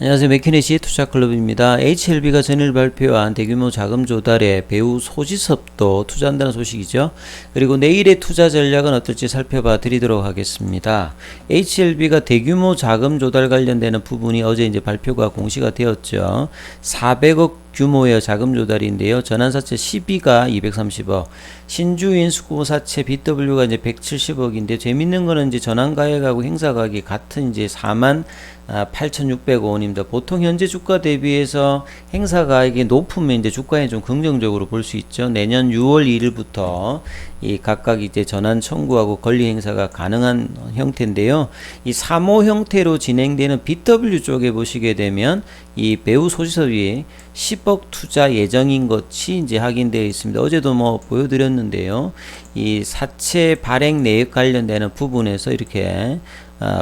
안녕하세요. 맥키네시 투자클럽입니다. HLB가 전일 발표한 대규모 자금 조달에 배우 소지섭도 투자한다는 소식이죠. 그리고 내일의 투자 전략은 어떨지 살펴봐 드리도록 하겠습니다. HLB가 대규모 자금 조달 관련되는 부분이 어제 이제 발표가 공시가 되었죠. 400억 규모의 자금 조달인데요. 전환사채 12가 230억, 신주인수고사채 BW가 이제 170억인데 재밌는 거는 이제 전환가액하고 행사가액이 같은 이제 4만 8,600원입니다. 보통 현재 주가 대비해서 행사가액이 높으면 이제 주가에 좀 긍정적으로 볼 수 있죠. 내년 6월 2일부터 이 각각 이제 전환 청구하고 권리 행사가 가능한 형태인데요. 이 3호 형태로 진행되는 BW 쪽에 보시게 되면 이 배우 소지섭이 10억 투자 예정인 것이 이제 확인되어 있습니다. 어제도 뭐 보여드렸는데요. 이 사채 발행 내역 관련되는 부분에서 이렇게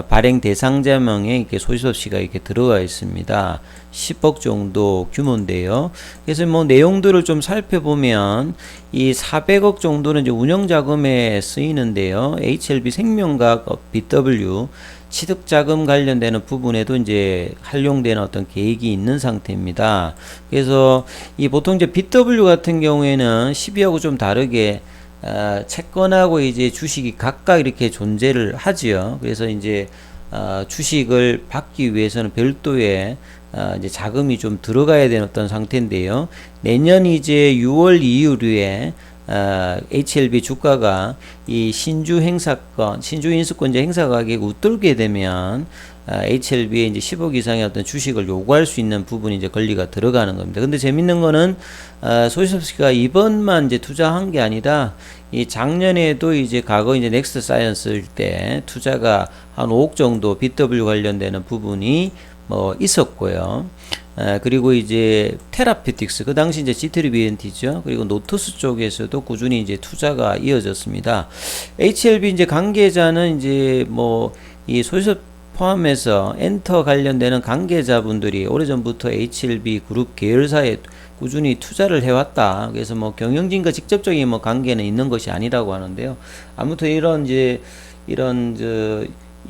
발행 대상자명에 이렇게 소지섭 씨가 이렇게 들어가 있습니다. 10억 정도 규모인데요. 그래서 뭐 내용들을 좀 살펴보면 이 400억 정도는 이제 운영자금에 쓰이는데요. HLB 생명과 BW 취득자금 관련되는 부분에도 이제 활용되는 어떤 계획이 있는 상태입니다. 그래서 이 보통 이제 BW 같은 경우에는 12하고 좀 다르게 채권하고 이제 주식이 각각 이렇게 존재를 하지요. 그래서 이제 주식을 받기 위해서는 별도의 이제 자금이 좀 들어가야 되는 어떤 상태인데요. 내년 이제 6월 이후에 HLB 주가가 이 신주 행사권, 신주 인수권자 행사 가격이 웃돌게 되면 HLB에 이제 10억 이상의 어떤 주식을 요구할 수 있는 부분이 이제 권리가 들어가는 겁니다. 근데 재밌는 거는 소지섭 씨가 이번만 이제 투자한 게 아니다. 이 작년에도 이제 과거 이제 넥스트 사이언스일 때 투자가 한 5억 정도 BW 관련되는 부분이 뭐 있었고요. 그리고 이제 테라피틱스 그 당시 이제 G3BNT죠. 그리고 노토스 쪽에서도 꾸준히 이제 투자가 이어졌습니다. HLB 이제 관계자는 이제 뭐 이 소지섭 포함해서 엔터 관련되는 관계자분들이 오래전부터 HLB 그룹 계열사에 꾸준히 투자를 해왔다. 그래서 뭐 경영진과 직접적인 뭐 관계는 있는 것이 아니라고 하는데요. 아무튼 이런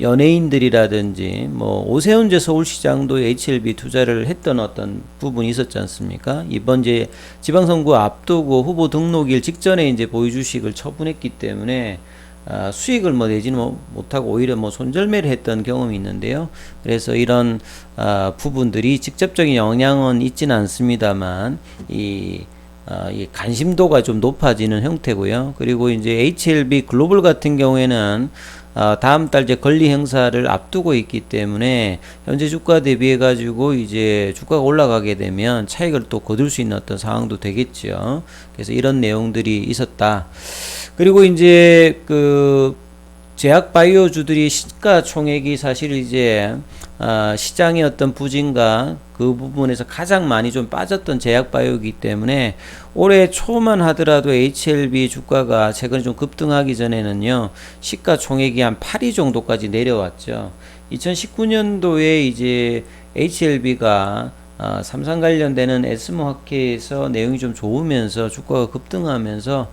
연예인들이라든지 뭐 오세훈 서울시장도 HLB 투자를 했던 어떤 부분이 있었지 않습니까? 이번 이제 지방선거 앞두고 후보 등록일 직전에 이제 보유주식을 처분했기 때문에 수익을 뭐 내지는 못하고 오히려 뭐 손절매를 했던 경험이 있는데요. 그래서 이런 부분들이 직접적인 영향은 있지는 않습니다만 이 관심도가 좀 높아지는 형태고요. 그리고 이제 HLB 글로벌 같은 경우에는 다음 달 이제 권리 행사를 앞두고 있기 때문에 현재 주가 대비해 가지고 이제 주가가 올라가게 되면 차익을 또 거둘 수 있는 어떤 상황도 되겠죠. 그래서 이런 내용들이 있었다. 그리고 이제 그 제약 바이오주들이 시가총액이 사실 이제 시장의 어떤 부진과 그 부분에서 가장 많이 좀 빠졌던 제약 바이오이기 때문에 올해 초만 하더라도 HLB 주가가 최근에 좀 급등하기 전에는요 시가총액이 한 8위 정도까지 내려왔죠. 2019년도에 이제 HLB가 삼성 관련되는 에스모학회에서 내용이 좀 좋으면서 주가가 급등하면서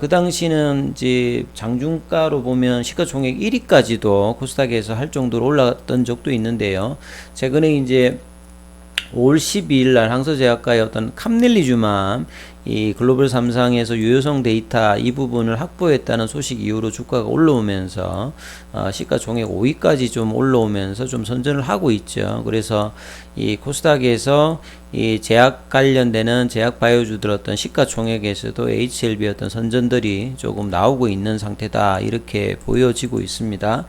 그 당시는 이제 장중가로 보면 시가총액 1위까지도 코스닥에서 할 정도로 올랐던 적도 있는데요. 최근에 이제 5월 12일 날 항서제약과의 어떤 캄넬리주맘 이 글로벌 3상에서 유효성 데이터 이 부분을 확보했다는 소식 이후로 주가가 올라오면서 시가총액 5위까지 좀 올라오면서 좀 선전을 하고 있죠. 그래서 이 코스닥에서 이 제약 관련되는 제약 바이오주들 어떤 시가총액에서도 HLB 어떤 선전들이 조금 나오고 있는 상태다 이렇게 보여지고 있습니다.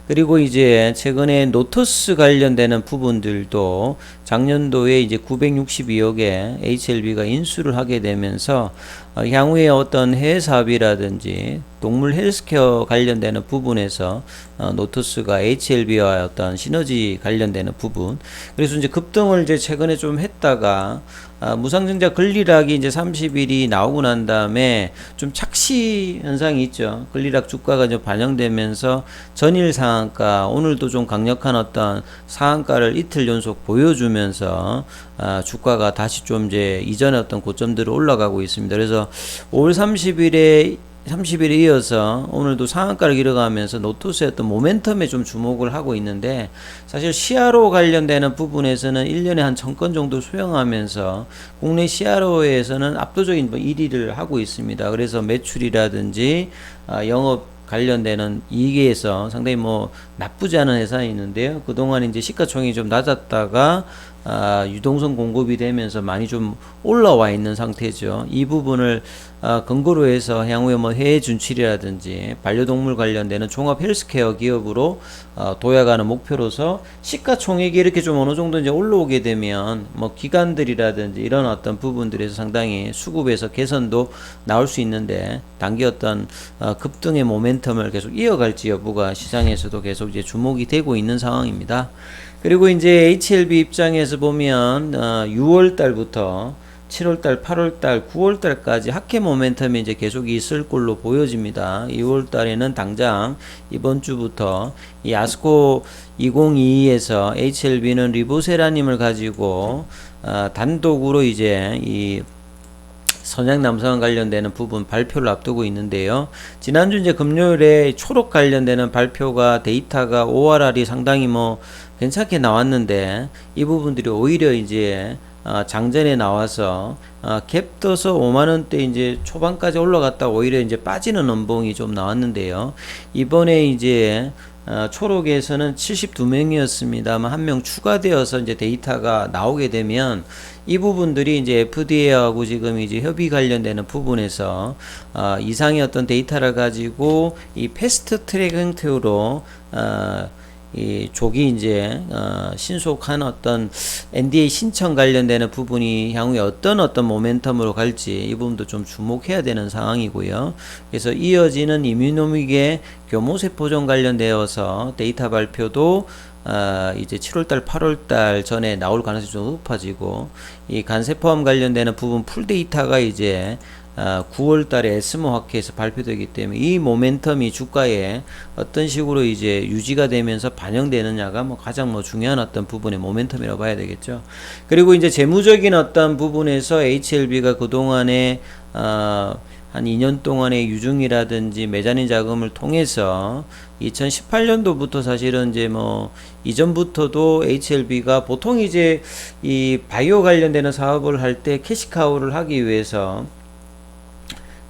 그리고 이제 최근에 노토스 관련되는 부분들도 작년도에 이제 962억에 HLB가 인수를 하게 되면서 향후에 어떤 해외 사업이라든지 동물 헬스케어 관련되는 부분에서 노토스가 HLB와 어떤 시너지 관련되는 부분 그래서 이제 급등을 이제 최근에 좀 했다가 무상증자 권리락이 이제 30일이 나오고 난 다음에 좀 착시 현상이 있죠. 권리락 주가가 좀 반영되면서 전일 상한가 오늘도 좀 강력한 어떤 상한가를 이틀 연속 보여주면서 주가가 다시 좀 이제 이전의 어떤 고점들을 올라가고 있습니다. 그래서 5월 30일에 30일에 이어서 오늘도 상한가를 이뤄가면서 노투스의 어떤 모멘텀에 좀 주목을 하고 있는데, 사실 CRO 관련되는 부분에서는 1년에 한 1000건 정도 수용하면서 국내 CRO에서는 압도적인 1위를 하고 있습니다. 그래서 매출이라든지 영업 관련되는 이익에서 상당히 나쁘지 않은 회사에 있는데요. 그동안 이제 시가총액이 좀 낮았다가 유동성 공급이 되면서 많이 좀 올라와 있는 상태죠. 이 부분을 근거로 해서 향후에 해외 진출이라든지 반려동물 관련되는 종합 헬스케어 기업으로 도약하는 목표로서 시가총액이 이렇게 좀 어느 정도 이제 올라오게 되면 기관들이라든지 이런 어떤 부분들에서 상당히 수급에서 개선도 나올 수 있는데, 단기 어떤 급등의 모멘텀을 계속 이어갈지 여부가 시장에서도 계속 이제 주목이 되고 있는 상황입니다. 그리고 이제 HLB 입장에서 보면 6월 달부터 7월 달, 8월 달, 9월 달까지 하계 모멘텀이 이제 계속 있을 걸로 보여집니다. 2월 달에는 당장 이번 주부터 이 아스코 2022에서 HLB는 리보세라님을 가지고 단독으로 이제 이 선양남성 관련되는 부분 발표를 앞두고 있는데요. 지난주 이제 금요일에 초록 관련되는 발표가 데이터가 ORR이 상당히 괜찮게 나왔는데, 이 부분들이 오히려 이제 장전에 나와서 갭 떠서 5만원대 이제 초반까지 올라갔다 오히려 이제 빠지는 음봉이 좀 나왔는데요. 이번에 이제 초록에서는 72명이었습니다만 한 명 추가되어서 이제 데이터가 나오게 되면 이 부분들이 이제 FDA하고 지금 이제 협의 관련되는 부분에서 이상의 어떤 데이터를 가지고 이 패스트 트랙 형태로 이 조기 이제 신속한 어떤 NDA 신청 관련되는 부분이 향후에 어떤 모멘텀으로 갈지 이 부분도 좀 주목해야 되는 상황이고요. 그래서 이어지는 이뮤노믹의 교모세포종 관련되어서 데이터 발표도 이제 7월달, 8월달 전에 나올 가능성이 좀 높아지고, 이 간세포암 관련되는 부분 풀 데이터가 이제 9월달에 에스모 학회에서 발표되기 때문에 이 모멘텀이 주가에 어떤 식으로 이제 유지가 되면서 반영되느냐가 가장 중요한 어떤 부분의 모멘텀이라고 봐야 되겠죠. 그리고 이제 재무적인 어떤 부분에서 HLB가 그동안에 한 2년 동안의 유증이라든지 메자닌 자금을 통해서 2018년도부터 사실은 이제 이전부터도 HLB가 보통 이제 이 바이오 관련되는 사업을 할 때 캐시카우를 하기 위해서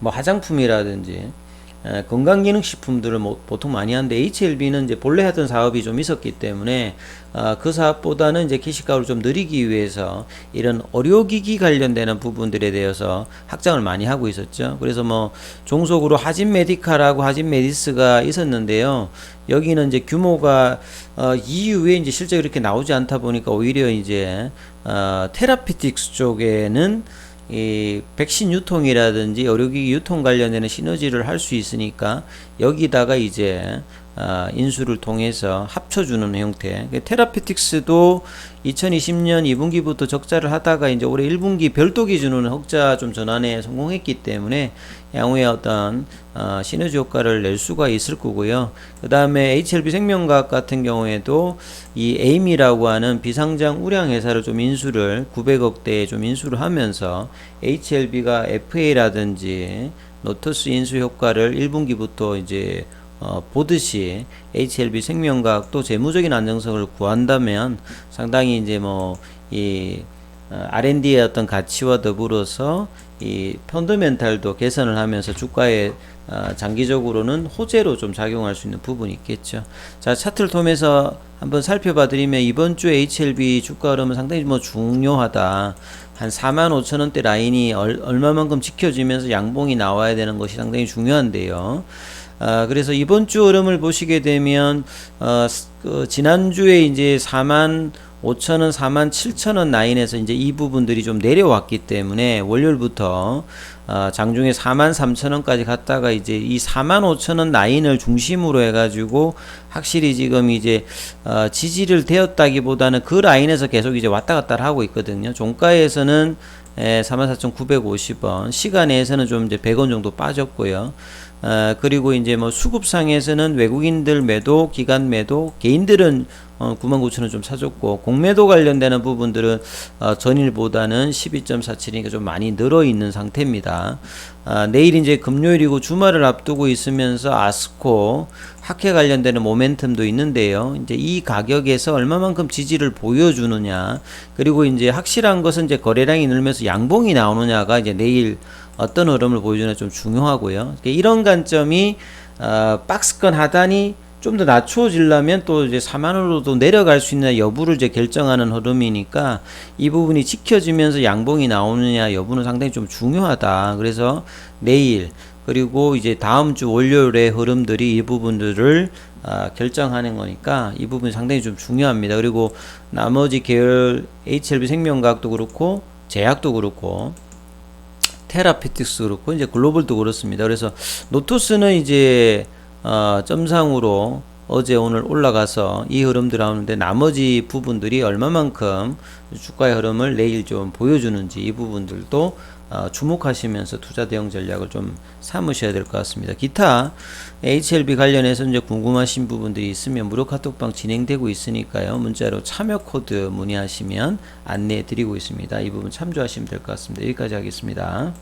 화장품이라든지 건강기능식품들을 보통 많이 하는데, HLB는 이제 본래 하던 사업이 좀 있었기 때문에 그 사업보다는 이제 캐시카우를 좀 늘리기 위해서 이런 의료기기 관련되는 부분들에 대해서 확장을 많이 하고 있었죠. 그래서 종속으로 하진메디카라고 하진메디스가 있었는데요. 여기는 이제 규모가 이후에 이제 실제 그렇게 나오지 않다 보니까 오히려 이제 테라피틱스 쪽에는 이 백신 유통이라든지 의료기기 유통 관련되는 시너지를 할 수 있으니까 여기다가 이제 인수를 통해서 합쳐주는 형태. 테라피틱스도 2020년 2분기부터 적자를 하다가 이제 올해 1분기 별도 기준으로는 흑자 좀 전환에 성공했기 때문에 향후에 어떤 시너지 효과를 낼 수가 있을 거고요. 그 다음에 HLB 생명과학 같은 경우에도 이 에임이라고 하는 비상장 우량 회사를 좀 인수를 900억대에 좀 인수를 하면서 HLB가 FA라든지 노터스 인수 효과를 1분기부터 이제 보듯이 HLB 생명과학도 재무적인 안정성을 구한다면 상당히 이제 이 R&D의 어떤 가치와 더불어서 이 펀더멘탈도 개선을 하면서 주가에 장기적으로는 호재로 좀 작용할 수 있는 부분이 있겠죠. 자, 차트를 통해서 한번 살펴봐 드리면 이번 주 HLB 주가 흐름은 상당히 중요하다. 한 45,000원대 라인이 얼마만큼 지켜지면서 양봉이 나와야 되는 것이 상당히 중요한데요. 그래서 이번 주 흐름을 보시게 되면 지난주에 이제 45,000원, 47,000원 라인에서 이제 이 부분들이 좀 내려왔기 때문에 월요일부터 장중에 43,000원까지 갔다가 이제 이 45,000원 라인을 중심으로 해가지고 확실히 지금 이제 지지를 되었다기보다는 그 라인에서 계속 이제 왔다 갔다 하고 있거든요. 종가에서는 44,950원, 시간에서는 좀 이제 100원 정도 빠졌고요. 그리고 이제 수급상에서는 외국인들 매도, 기관 매도, 개인들은 99,000원 좀 사줬고, 공매도 관련되는 부분들은 전일보다는 12.47이니까 좀 많이 늘어 있는 상태입니다. 내일 이제 금요일이고 주말을 앞두고 있으면서 아스코 학회 관련되는 모멘텀도 있는데요. 이제 이 가격에서 얼마만큼 지지를 보여주느냐, 그리고 이제 확실한 것은 이제 거래량이 늘면서 양봉이 나오느냐가 이제 내일 어떤 흐름을 보여주느냐 좀 중요하고요. 이런 관점이 박스권 하단이 좀 더 낮춰지려면 또 이제 4만원으로도 내려갈 수 있는 여부를 이제 결정하는 흐름이니까 이 부분이 지켜지면서 양봉이 나오느냐 여부는 상당히 좀 중요하다. 그래서 내일 그리고 이제 다음 주 월요일의 흐름들이 이 부분들을 결정하는 거니까 이 부분이 상당히 좀 중요합니다. 그리고 나머지 계열 HLB 생명과학도 그렇고 제약도 그렇고 테라피틱스 그렇고 이제 글로벌도 그렇습니다. 그래서 노토스는 이제 점상으로 어제 오늘 올라가서 이 흐름들 나오는데 나머지 부분들이 얼마만큼 주가의 흐름을 내일 좀 보여주는지 이 부분들도 주목하시면서 투자 대응 전략을 좀 삼으셔야 될 것 같습니다. 기타 HLB 관련해서 이제 궁금하신 부분들이 있으면 무료 카톡방 진행되고 있으니까요. 문자로 참여 코드 문의하시면 안내해 드리고 있습니다. 이 부분 참조하시면 될 것 같습니다. 여기까지 하겠습니다.